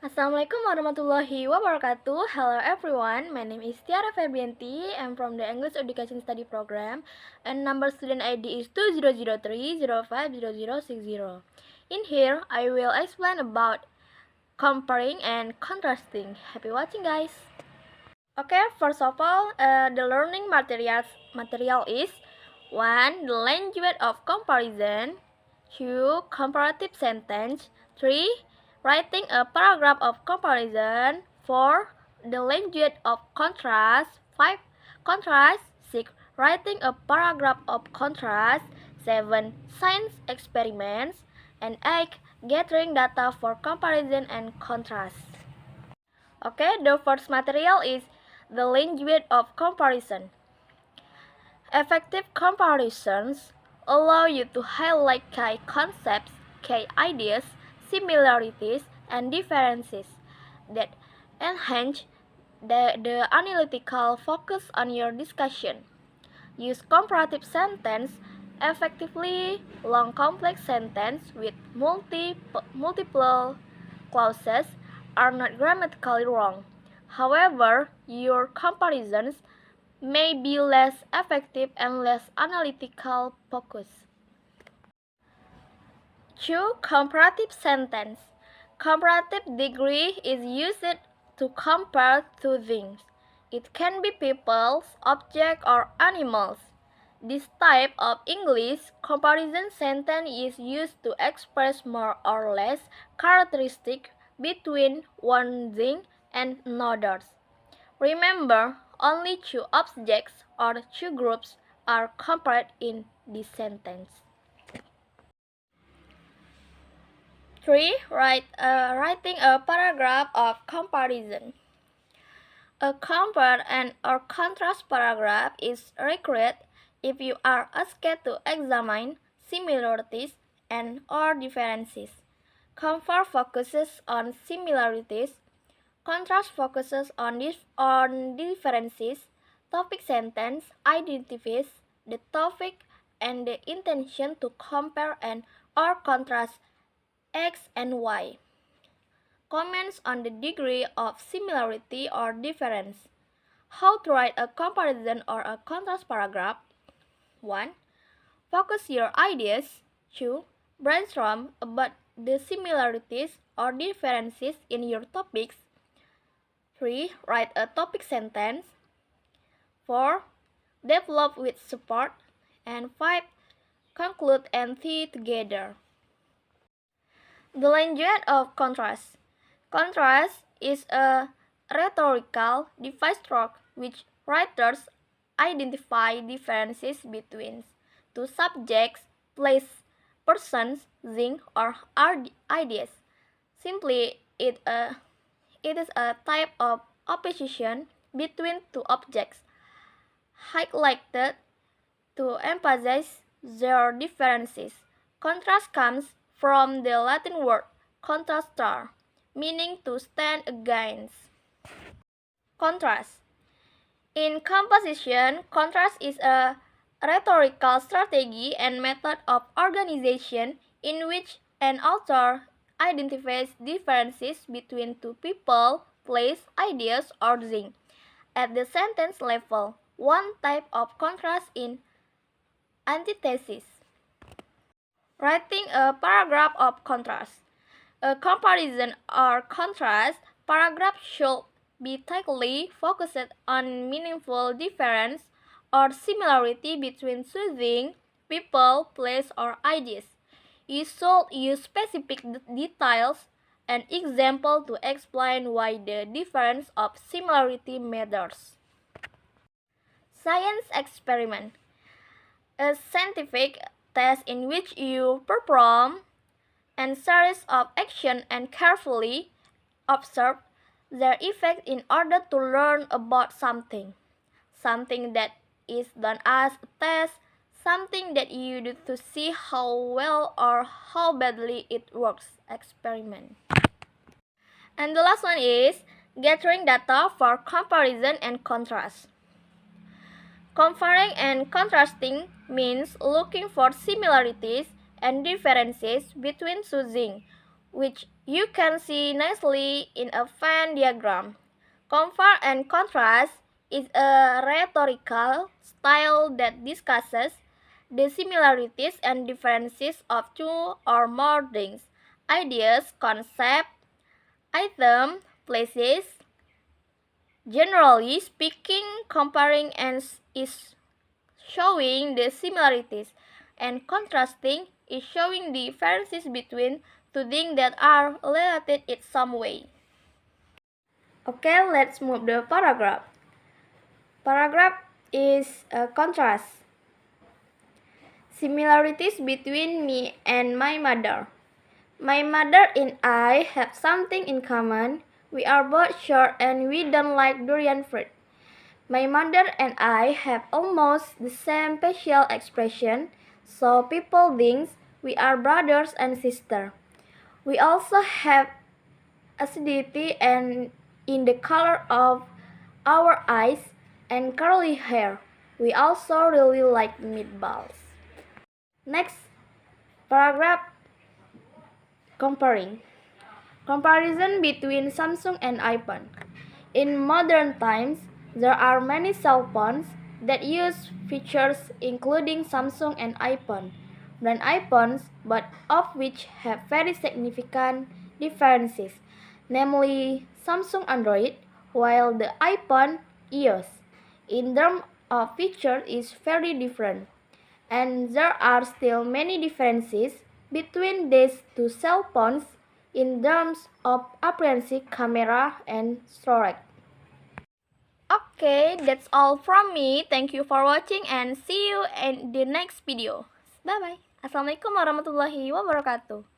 Assalamualaikum warahmatullahi wabarakatuh. Hello everyone, my name is Tiara Febrianti. I'm from the English Education Study Program and number student ID is 2003050060. In here, I will explain about comparing and contrasting. Happy watching guys. Okay, first of all, the learning material is 1. The language of comparison, 2. Comparative sentence, 3. Writing a paragraph of comparison, 4. The language of contrast, 5. Contrast, 6. Writing a paragraph of contrast, 7. Science experiments, and 8. Gathering data for comparison and contrast. Okay, the first material is the language of comparison. Effective comparisons allow you to highlight key concepts, key ideas, similarities, and differences that enhance the analytical focus on your discussion. Use comparative sentence effectively. Long complex sentences with multiple clauses are not grammatically wrong. However, your comparisons may be less effective and less analytical focused. 2. Comparative sentence. Comparative degree is used to compare two things. It can be people, objects, or animals. This type of English comparison sentence is used to express more or less characteristics between one thing and another. Remember, only two objects or two groups are compared in this sentence. 3. Writing a paragraph of comparison. A compare and or contrast paragraph is required if you are asked to examine similarities and or differences. Compare focuses on similarities. Contrast focuses on differences. Topic sentence identifies the topic and the intention to compare and or contrast X and Y. Comments on the degree of similarity or difference. How to write a comparison or a contrast paragraph. 1. Focus your ideas. 2. Brainstorm about the similarities or differences in your topics. 3. Write a topic sentence. 4. Develop with support. And 5. Conclude and tie together. The language of contrast. Contrast is a rhetorical device through which writers identify differences between two subjects, places, persons, things, or ideas. Simply, it is a type of opposition between two objects, highlighted to emphasize their differences. Contrast comes from the Latin word contrastar, meaning to stand against. Contrast. In composition, contrast is a rhetorical strategy and method of organization in which an author identifies differences between two people, place, ideas, or things. At the sentence level, one type of contrast is antithesis. Writing a paragraph of contrast. A comparison or contrast paragraph should be tightly focused on meaningful difference or similarity between two things, people, place, or ideas. You should use specific details and examples to explain why the difference of similarity matters. Science experiment. A scientific test in which you perform a series of actions and carefully observe their effect in order to learn about something. Something that is done as a test, something that you do to see how well or how badly it works. Experiment. And the last one is gathering data for comparison and contrast. Comparing and contrasting means looking for similarities and differences between two things. which you can see nicely in a Venn diagram. Compare and contrast is a rhetorical style that discusses the similarities and differences of two or more things, ideas, concepts, items, places. Generally speaking, comparing is showing the similarities, and contrasting is showing the differences between two things that are related in some way. Okay, let's move the paragraph. Paragraph is a contrast. Similarities between me and my mother. My mother and I have something in common. We are both short and we don't like durian fruit. My mother and I have almost the same facial expression, so people think we are brothers and sisters. We also have acidity and in the color of our eyes and curly hair. We also really like meatballs. Next paragraph, comparing. Comparison between Samsung and iPhone. In modern times, there are many cell phones that use features including Samsung and iPhone, brand iPhones, but of which have very significant differences, namely Samsung Android, while the iPhone iOS, in terms of features is very different, and there are still many differences between these two cell phones in terms of appearance, camera, and storage. Okay, that's all from me. Thank you for watching and see you in the next video. Bye bye. Assalamualaikum warahmatullahi wabarakatuh.